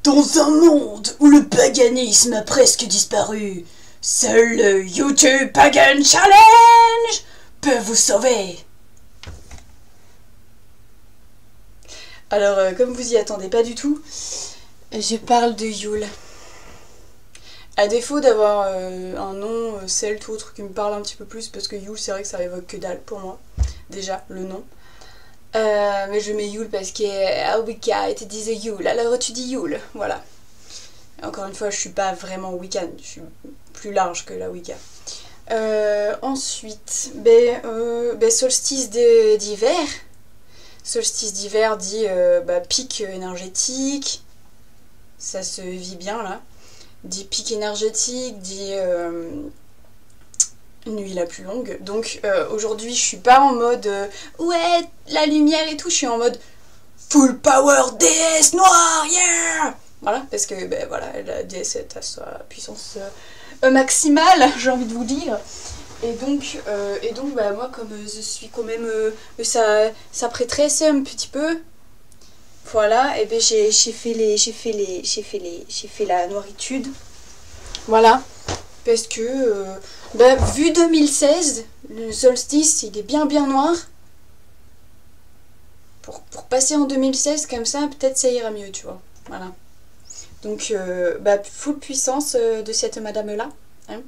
Dans un monde où le paganisme a presque disparu, seul le YouTube Pagan Challenge peut vous sauver. Alors, comme vous y attendez pas du tout, je parle de Yule. À défaut d'avoir un nom celte ou autre qui me parle un petit peu plus, parce que Yule, c'est vrai que ça évoque que dalle pour moi, déjà, le nom. Mais je mets Yule parce que Wicca te disait Yule, alors tu dis Yule, voilà. Encore une fois, je suis pas vraiment Wiccan, je suis plus large que la Wicca. Ensuite, solstice d'hiver. Solstice d'hiver dit pic énergétique, ça se vit bien là. Dit pic énergétique, dit nuit la plus longue. Donc aujourd'hui je suis pas en mode ouais la lumière et tout, je suis en mode full power déesse noire, yeah. Voilà, parce que voilà, la déesse est à sa puissance maximale, j'ai envie de vous dire. Et donc moi comme je suis quand même sa prêtresse un petit peu, voilà, et j'ai fait la noiritude. Voilà, parce que vu 2016, le solstice il est bien noir. Pour passer en 2016 comme ça, peut-être ça ira mieux, tu vois. Voilà. Donc full puissance de cette madame là. Hein.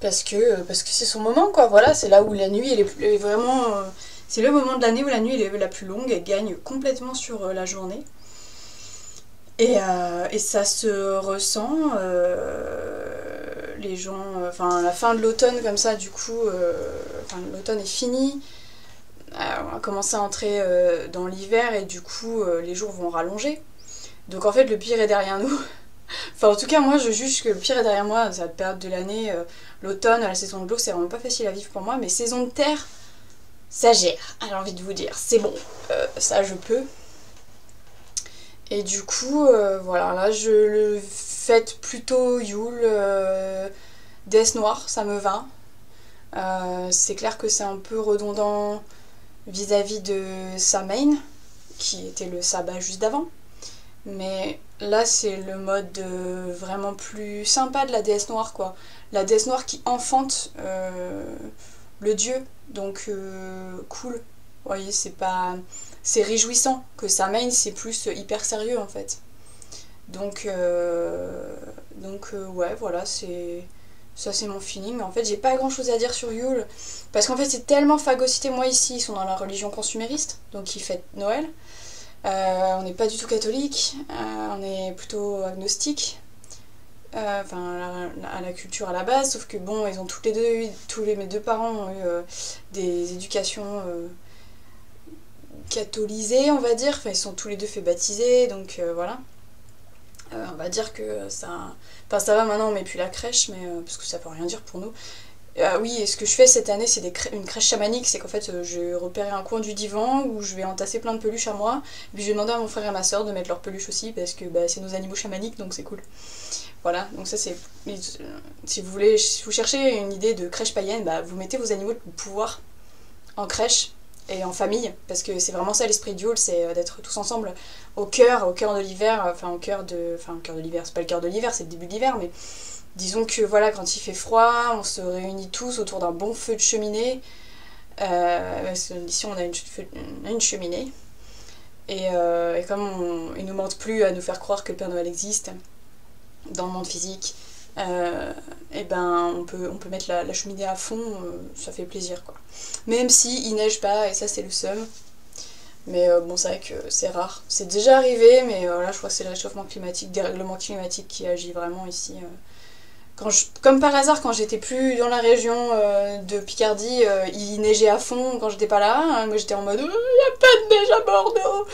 Parce que c'est son moment, quoi. Voilà, c'est là où la nuit elle est vraiment. C'est le moment de l'année où la nuit elle est la plus longue, elle gagne complètement sur la journée. Et ça se ressent, les gens, la fin de l'automne comme ça, du coup, l'automne est fini, on va commencer à entrer dans l'hiver et du coup les jours vont rallonger. Donc en fait le pire est derrière nous. Enfin en tout cas moi je juge que le pire est derrière moi, cette période de l'année, l'automne, la saison de l'eau c'est vraiment pas facile à vivre pour moi, mais saison de terre, ça gère, j'ai envie de vous dire, c'est bon, ça je peux. Et du coup, voilà, là je le fête plutôt Yule, déesse noire, ça me va. C'est clair que c'est un peu redondant vis-à-vis de Samhain, qui était le sabbat juste d'avant. Mais là c'est le mode vraiment plus sympa de la déesse noire, quoi. La déesse noire qui enfante le dieu, donc cool. Vous voyez, c'est réjouissant, que Samhain c'est plus hyper sérieux en fait. Donc ouais, voilà, ça c'est mon feeling. En fait j'ai pas grand chose à dire sur Yule, parce qu'en fait c'est tellement phagocyté. Moi ici ils sont dans la religion consumériste, donc ils fêtent Noël. On n'est pas du tout catholique, on est plutôt agnostique. À la culture à la base, sauf que bon, ils ont mes deux parents ont eu des éducations catholisés, on va dire, ils sont tous les deux fait baptiser, donc voilà. On va dire que ça... Enfin ça va maintenant, on met plus la crèche, mais parce que ça peut rien dire pour nous. Oui, et ce que je fais cette année, c'est une crèche chamanique, c'est qu'en fait j'ai repéré un coin du divan où je vais entasser plein de peluches à moi, et puis je vais demander à mon frère et à ma soeur de mettre leurs peluches aussi, parce que c'est nos animaux chamaniques, donc c'est cool. Voilà, donc ça c'est... Si vous cherchez une idée de crèche païenne, vous mettez vos animaux de pouvoir en crèche, et en famille, parce que c'est vraiment ça l'esprit de Yule, c'est d'être tous ensemble au cœur de l'hiver, au cœur de l'hiver, c'est pas le cœur de l'hiver, c'est le début de l'hiver, mais disons que voilà, quand il fait froid, on se réunit tous autour d'un bon feu de cheminée. Ici on a une cheminée, et comme il nous manque plus à nous faire croire que le Père Noël existe dans le monde physique, on peut mettre la cheminée à fond, ça fait plaisir, quoi. Même si il neige pas, et ça c'est le seum. Mais bon, c'est vrai que c'est rare. C'est déjà arrivé, mais là je crois que c'est le réchauffement climatique, dérèglement climatique qui agit vraiment ici. Comme par hasard, quand j'étais plus dans la région de Picardie, il neigeait à fond quand j'étais pas là. Hein, moi j'étais en mode il n'y a pas de neige à Bordeaux.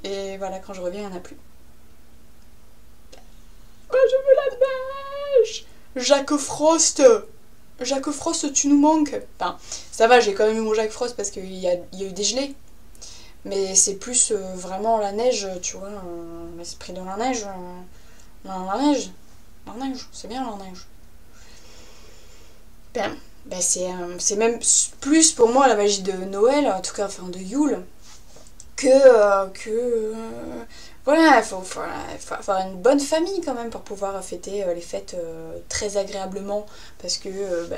Et voilà, quand je reviens, il n'y en a plus. Je veux la neige. Jacques Frost, tu nous manques. Enfin, ça va, j'ai quand même eu mon Jacques Frost parce qu'il y a eu des gelées. Mais c'est plus vraiment la neige, tu vois, l'esprit de la neige. La neige, c'est bien la neige. C'est même plus pour moi la magie de Noël, en tout cas de Yule, voilà, il faut avoir une bonne famille quand même pour pouvoir fêter les fêtes très agréablement. Parce que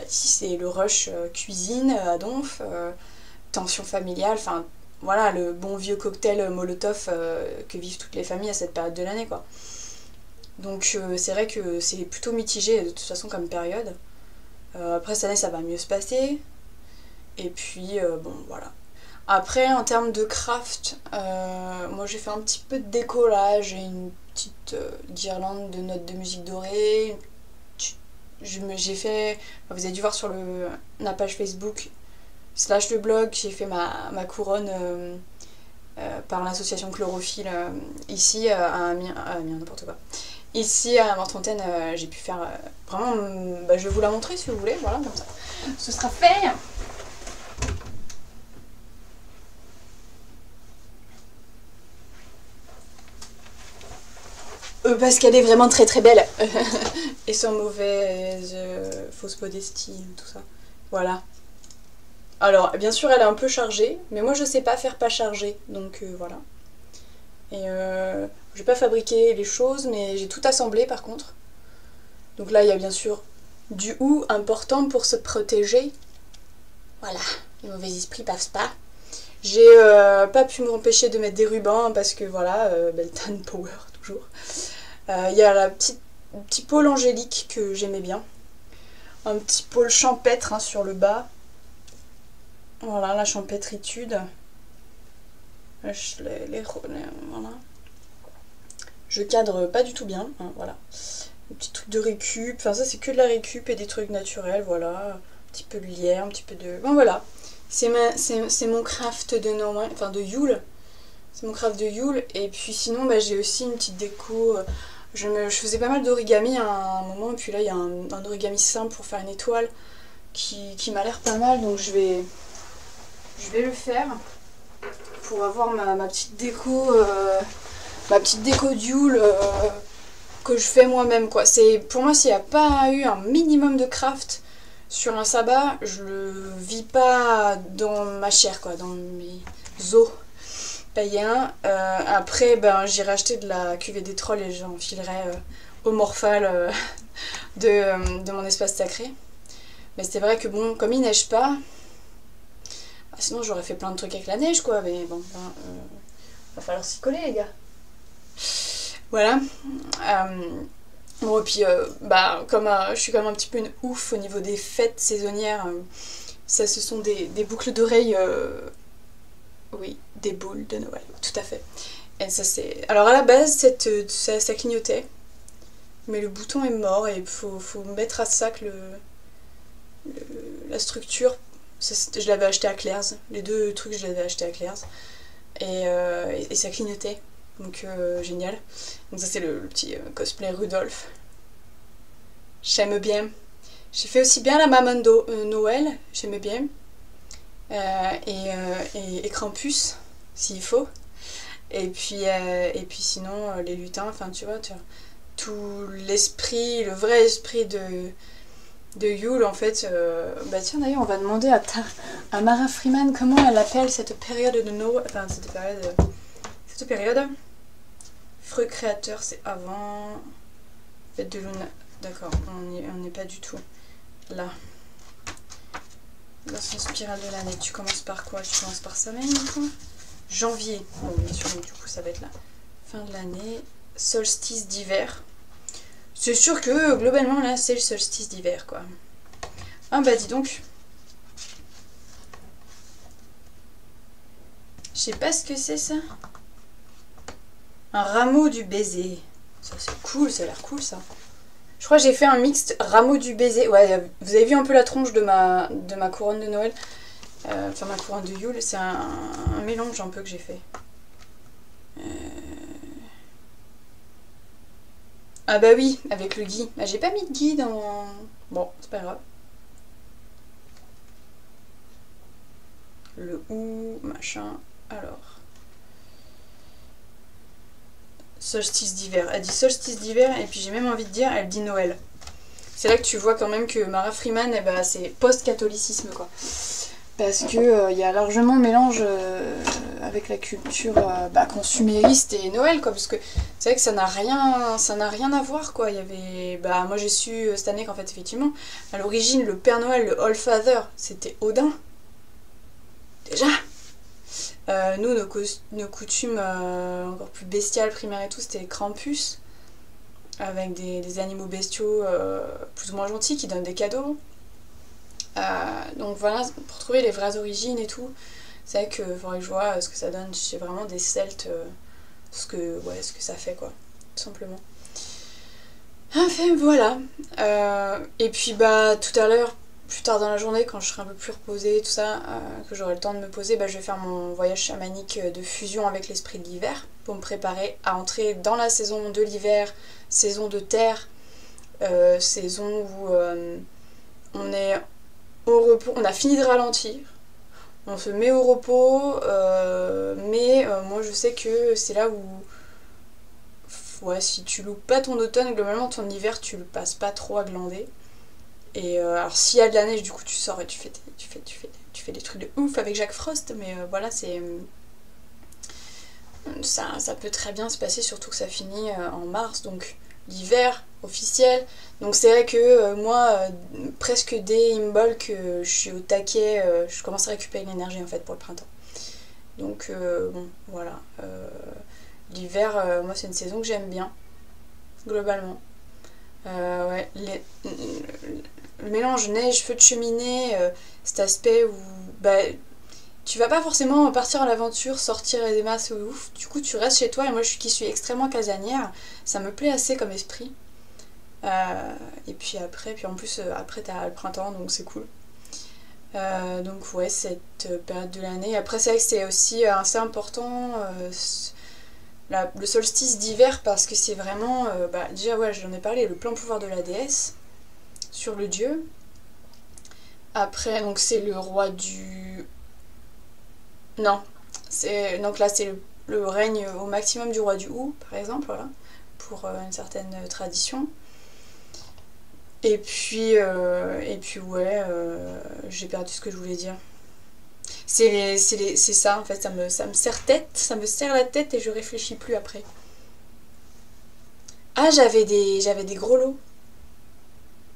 ici c'est le rush cuisine à Donf, tension familiale, enfin voilà, le bon vieux cocktail Molotov que vivent toutes les familles à cette période de l'année quoi. Donc c'est vrai que c'est plutôt mitigé de toute façon comme période. Après cette année ça va mieux se passer. Et puis bon voilà. Après en termes de craft, moi j'ai fait un petit peu de déco là, j'ai une petite guirlande de notes de musique dorée. J'ai fait, vous avez dû voir sur la page Facebook / le blog, j'ai fait ma couronne par l'association Chlorophylle ici à Amiens, n'importe quoi. Ici à Mortefontaine, j'ai pu faire vraiment, je vais vous la montrer si vous voulez, voilà, comme ça. Ce sera fait. Parce qu'elle est vraiment très très belle. Et sans mauvaise fausse modestie, tout ça. Voilà. Alors, bien sûr, elle est un peu chargée, mais moi je sais pas faire pas chargée, donc voilà. Et je vais pas fabriquer les choses, mais j'ai tout assemblé par contre. Donc là, il y a bien sûr du hou important pour se protéger. Voilà, les mauvais esprits passent pas. J'ai pas pu m'empêcher de mettre des rubans parce que voilà, Beltane Power toujours. Il y a le petit pôle angélique que j'aimais bien. Un petit pôle champêtre sur le bas. Voilà, la champêtritude. Voilà. Je cadre pas du tout bien, hein, voilà. Des petits trucs de récup, enfin ça c'est que de la récup et des trucs naturels, voilà. Un petit peu de lierre, un petit peu de... Bon voilà, c'est mon craft de Noël, enfin de Yule. C'est mon craft de Yule, et puis sinon j'ai aussi une petite déco. Je faisais pas mal d'origami à un moment, et puis là il y a un origami simple pour faire une étoile qui m'a l'air pas mal, donc je vais le faire pour avoir ma petite déco de Yule que je fais moi-même quoi. Pour moi s'il n'y a pas eu un minimum de craft sur un sabbat, je le vis pas dans ma chair quoi, dans mes os païens. Après j'irai acheter de la cuvée des trolls et j'enfilerai au morphale de mon espace sacré. Mais c'est vrai que bon, comme il neige pas, sinon j'aurais fait plein de trucs avec la neige quoi, mais bon, va falloir s'y coller les gars. Voilà. Bon et puis comme je suis quand même un petit peu une ouf au niveau des fêtes saisonnières, ça ce sont des boucles d'oreilles, oui, des boules de Noël, tout à fait. Et ça c'est... Alors à la base ça clignotait, mais le bouton est mort et il faut mettre à sac la structure. Je l'avais acheté à Claire's, les deux trucs je l'avais acheté à Claire's, et ça clignotait, donc génial. Donc ça c'est le petit cosplay Rudolph. J'aime bien. J'ai fait aussi bien la maman de Noël, j'aimais bien, et Krampus s'il faut, et puis sinon les lutins, enfin tu vois, tout l'esprit, le vrai esprit de Yule en fait. Tiens d'ailleurs on va demander à Mara Freeman comment elle appelle cette période de Noël, enfin cette période. Fruit créateur c'est avant, fête de Luna, d'accord, on n'est pas du tout là. Dans son spirale de l'année, tu commences par quoi? Tu commences par semaine du coup? Janvier, bon bien sûr, du coup ça va être la fin de l'année. Solstice d'hiver. C'est sûr que globalement là c'est le solstice d'hiver quoi. Ah bah dis donc. Je sais pas ce que c'est ça. Un rameau du baiser. Ça c'est cool, ça a l'air cool ça. Je crois que j'ai fait un mixte rameau du baiser. Ouais, vous avez vu un peu la tronche de ma couronne de Noël. Enfin ma couronne de Yule. C'est un mélange un peu que j'ai fait. Ah bah oui, avec le gui. Ah, j'ai pas mis de gui dans... Bon, c'est pas grave. Le ou, machin. Alors. Solstice d'hiver. Elle dit solstice d'hiver et puis j'ai même envie de dire, elle dit Noël. C'est là que tu vois quand même que Mara Freeman, c'est post-catholicisme quoi. Parce que y a largement mélange avec la culture consumériste et Noël, quoi, parce que c'est vrai que ça n'a rien à voir, quoi. Il y avait, moi j'ai su cette année qu'en fait, effectivement, à l'origine, le Père Noël, le Allfather, c'était Odin, déjà. Nous, nos coutumes encore plus bestiales, primaires et tout, c'était Krampus, avec des animaux bestiaux plus ou moins gentils qui donnent des cadeaux. Donc voilà, pour trouver les vraies origines et tout, c'est vrai qu'il faudrait que je vois ce que ça donne chez vraiment des Celtes, ce que ça fait, quoi, tout simplement. Enfin voilà. Et puis tout à l'heure, plus tard dans la journée, quand je serai un peu plus reposée et tout ça, que j'aurai le temps de me poser, je vais faire mon voyage chamanique de fusion avec l'esprit de l'hiver pour me préparer à entrer dans la saison de l'hiver, saison de terre, saison où on est au repos, on a fini de ralentir, on se met au repos, mais moi je sais que c'est là où si tu loupes pas ton automne, globalement ton hiver tu le passes pas trop à glander. Et alors s'il y a de la neige, du coup tu sors et tu fais des trucs de ouf avec Jack Frost, mais voilà, c'est ça peut très bien se passer, surtout que ça finit en mars, donc l'hiver officiel. Donc c'est vrai que moi, presque dès Imbolc, je suis au taquet, je commence à récupérer l'énergie en fait pour le printemps. Donc bon, voilà. L'hiver, moi c'est une saison que j'aime bien, globalement. Ouais, le mélange neige, feu de cheminée, cet aspect où tu vas pas forcément partir à l'aventure, sortir des masses ouf, du coup tu restes chez toi, et moi qui suis extrêmement casanière, ça me plaît assez comme esprit. Et puis en plus après t'as le printemps, donc c'est cool. Donc ouais, cette période de l'année. Après c'est vrai que c'est aussi assez important le solstice d'hiver, parce que c'est vraiment, déjà ouais, j'en ai parlé, le plein pouvoir de la déesse sur le dieu. Après donc c'est le roi du... Non, donc là c'est le règne au maximum du roi du Hou, par exemple, voilà, pour une certaine tradition. Et puis ouais, j'ai perdu ce que je voulais dire. C'est ça en fait, ça me serre la tête et je réfléchis plus après. Ah, j'avais des gros lots.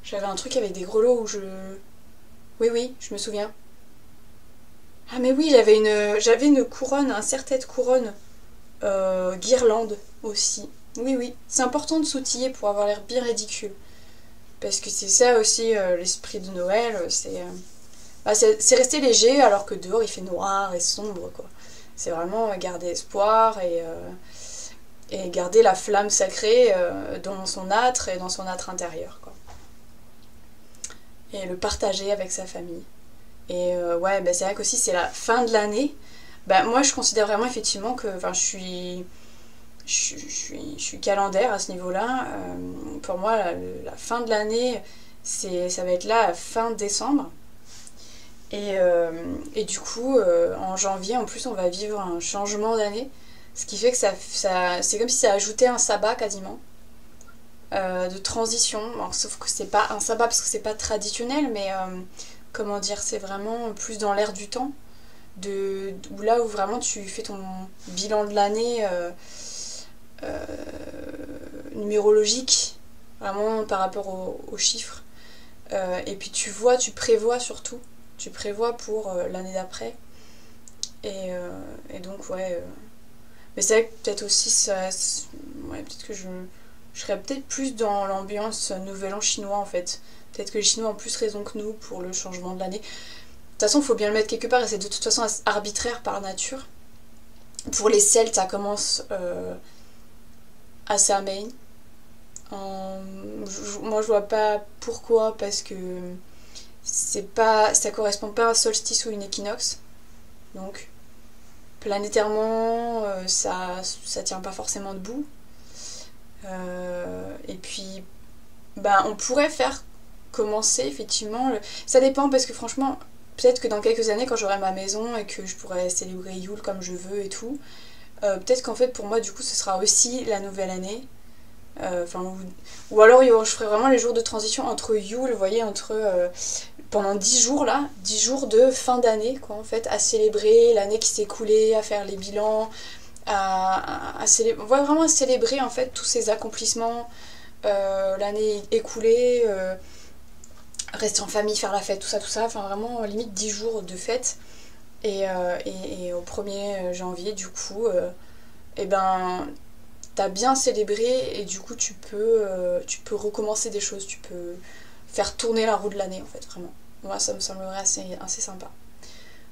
J'avais un truc avec des gros lots où je... Oui, je me souviens. Ah mais oui, j'avais une couronne, un serre-tête couronne guirlande aussi. Oui, c'est important de s'outiller pour avoir l'air bien ridicule. Parce que c'est ça aussi l'esprit de Noël, c'est rester léger alors que dehors il fait noir et sombre, quoi. C'est vraiment garder espoir et garder la flamme sacrée dans son âtre et dans son âtre intérieur, quoi. Et le partager avec sa famille. Et ouais, c'est vrai qu'aussi c'est la fin de l'année. Moi je considère vraiment effectivement que je suis calendaire à ce niveau-là. Pour moi, la fin de l'année, ça va être là, fin décembre. Et du coup, en janvier, en plus, on va vivre un changement d'année. Ce qui fait que c'est comme si ça ajoutait un sabbat quasiment. De transition. Bon, sauf que c'est pas un sabbat parce que c'est pas traditionnel, mais comment dire, c'est vraiment plus dans l'air du temps. Où vraiment tu fais ton bilan de l'année numérologique, vraiment par rapport aux chiffres. Et puis tu prévois surtout. Tu prévois pour l'année d'après. Et donc, ouais. Mais c'est vrai que peut-être aussi, ouais, peut-être que je serais peut-être plus dans l'ambiance Nouvel An chinois, en fait. Peut-être que les Chinois ont plus raison que nous pour le changement de l'année. De toute façon, il faut bien le mettre quelque part, et c'est de toute façon arbitraire par nature. Pour les Celtes, ça commence à Samhain. Moi, je vois pas pourquoi, parce que ça correspond pas à un solstice ou une équinoxe. Donc, planétairement, ça tient pas forcément debout. Et puis, on pourrait faire commencer, effectivement. Ça dépend, parce que franchement, peut-être que dans quelques années, quand j'aurai ma maison et que je pourrai célébrer Yule comme je veux et tout, peut-être qu'en fait, pour moi, du coup, ce sera aussi la nouvelle année. Enfin, ou alors je ferais vraiment les jours de transition entre Yule, vous voyez, pendant 10 jours là, 10 jours de fin d'année, quoi, en fait, à célébrer l'année qui s'est écoulée, à faire les bilans, ouais, vraiment à célébrer en fait tous ces accomplissements, l'année écoulée, rester en famille, faire la fête, tout ça, enfin vraiment limite 10 jours de fête. Et au 1er janvier, du coup, et ben t'as bien célébré et du coup tu peux recommencer des choses, tu peux faire tourner la roue de l'année en fait, vraiment. Moi ça me semblerait assez sympa.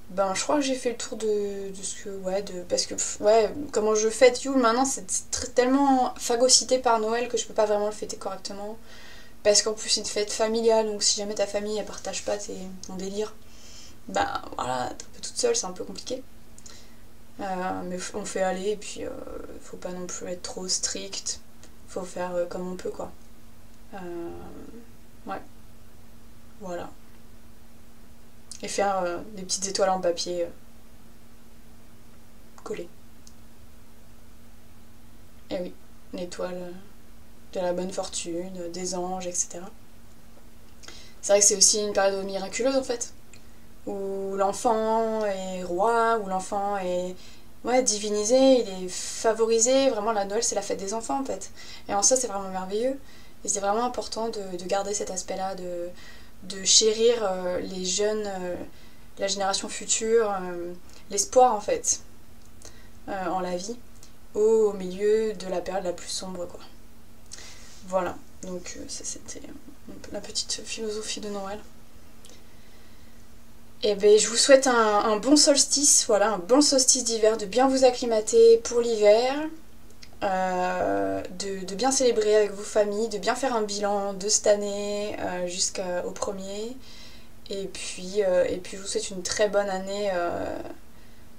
Ben je crois que j'ai fait le tour de ce que... Ouais, parce que ouais, comment je fête Yule maintenant, c'est tellement phagocyté par Noël que je peux pas vraiment le fêter correctement. Parce qu'en plus c'est une fête familiale, donc si jamais ta famille elle partage pas ton délire, ben voilà, t'es un peu toute seule, c'est un peu compliqué. Mais on fait aller et puis faut pas non plus être trop strict, faut faire comme on peut quoi. Ouais, voilà. Et faire des petites étoiles en papier collées. Et oui, une étoile de la bonne fortune, des anges, etc. C'est vrai que c'est aussi une période miraculeuse en fait, où l'enfant est roi, où l'enfant est ouais, divinisé, il est favorisé. Vraiment, la Noël, c'est la fête des enfants en fait. Et en ça, c'est vraiment merveilleux. Et c'est vraiment important de garder cet aspect-là, de chérir les jeunes, la génération future, l'espoir en fait, en la vie, au milieu de la période la plus sombre quoi. Voilà, donc ça c'était la petite philosophie de Noël. Et ben, je vous souhaite un bon solstice, voilà, un bon solstice d'hiver, de bien vous acclimater pour l'hiver, de bien célébrer avec vos familles, de bien faire un bilan de cette année jusqu'au 1er. Et puis je vous souhaite une très bonne année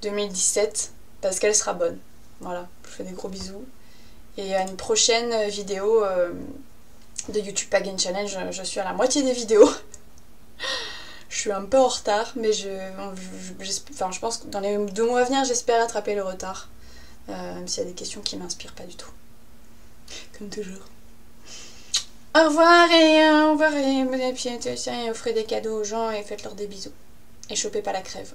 2017, parce qu'elle sera bonne. Voilà, je vous fais des gros bisous. Et à une prochaine vidéo de YouTube Challenge, je suis à la moitié des vidéos. Je suis un peu en retard, mais je pense que dans les 2 mois à venir, j'espère rattraper le retard. Même s'il y a des questions qui m'inspirent pas du tout. Comme toujours. Au revoir et puis offrez des cadeaux aux gens et faites-leur des bisous. Et chopez pas la crève.